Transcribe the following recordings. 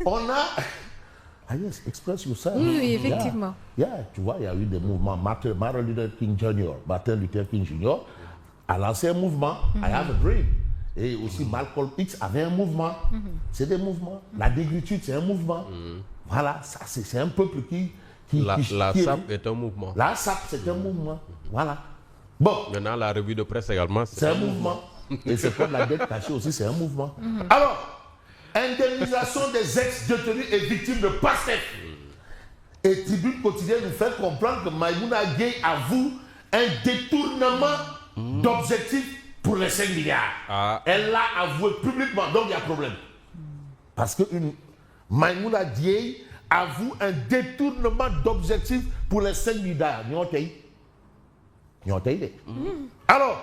on a... Ah yes, express yourself. Oui, effectivement. Tu vois, il y a eu des mouvements. Martin Luther King Jr., a lancé un mouvement, I have a dream. Et aussi Malcolm X avait un mouvement. C'est des mouvements. La négritude, c'est un mouvement. Voilà, ça, c'est un peuple qui la SAP est un mouvement. La SAP, c'est un mouvement. Voilà. Bon. Maintenant, la revue de presse également, c'est un mouvement. Et c'est comme la dette cachée aussi, c'est un mouvement. Alors, indemnisation des ex-détenus et victimes de PASTEF. Et Tribune quotidienne nous fait comprendre que Maïmouna Gueye avoue un détournement d'objectifs pour les 5 milliards. Elle l'a avoué publiquement, donc il y a problème. Parce que Maïmouna Gueye avoue un détournement d'objectifs pour les 5 milliards. Alors,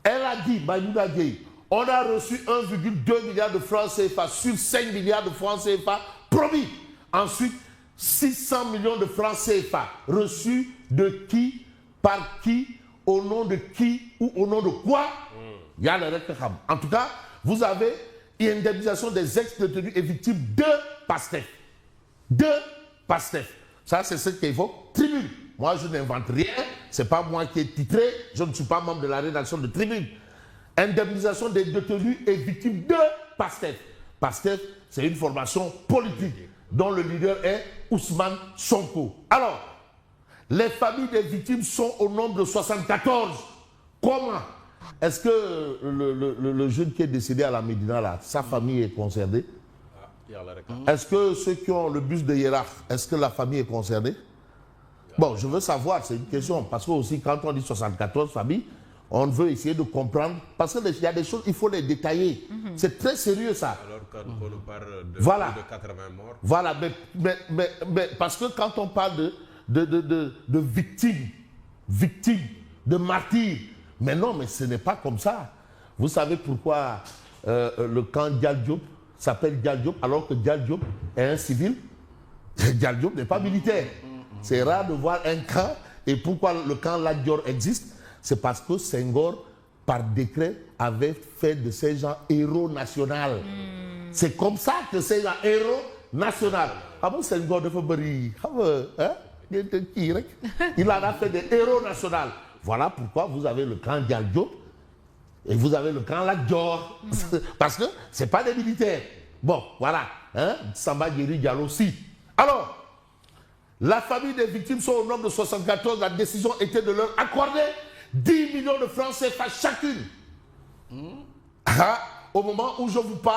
elle a dit, Maïmouna Gueye, on a reçu 1,2 milliard de francs CFA sur 5 milliards de francs CFA promis. Ensuite, 600 millions de francs CFA reçus de qui, par qui, au nom de qui ou au nom de quoi. Il y a le réclame. En tout cas, vous avez indemnisation des ex-détenus et victimes de PASTEF. De PASTEF. Ça, c'est ce qu'il faut. Tribune. Moi, je n'invente rien. Ce n'est pas moi qui ai titré. Je ne suis pas membre de la rédaction de Tribune. Indemnisation des détenus et victimes de PASTEF. PASTEF, c'est une formation politique dont le leader est Ousmane Sonko. Alors, les familles des victimes sont au nombre de 74. Comment? Est-ce que le jeune qui est décédé à la Médina, là, sa famille est concernée? Est-ce que ceux qui ont le bus de Hiérarch, est-ce que la famille est concernée? Bon, je veux savoir, c'est une question. Parce que aussi, quand on dit 74 familles, on veut essayer de comprendre. Parce qu'il y a des choses, il faut les détailler. C'est très sérieux, ça. Alors, quand on nous parle de, voilà. Plus de 80 morts. Voilà, mais parce que quand on parle de victimes, de martyrs, mais non, mais ce n'est pas comme ça. Vous savez pourquoi le camp Dial Diop s'appelle Dial Diop alors que Dial Diop est un civil? Dial Diop n'est pas militaire. C'est rare de voir un camp. Et pourquoi le camp Lat Dior existe? C'est parce que Senghor, par décret, avait fait de ces gens héros nationaux. C'est comme ça que ces gens héros nationaux. Ah bon, Senghor de Fabri, il en a fait des héros nationaux. Voilà pourquoi vous avez le camp Dial Diop et vous avez le camp Lat Dior. Parce que ce n'est pas des militaires. Bon, voilà. Samba Guéry Diallo aussi. Alors, la famille des victimes sont au nombre de 74. La décision était de leur accorder 10 millions de francs CFA chacune. Au moment où je vous parle,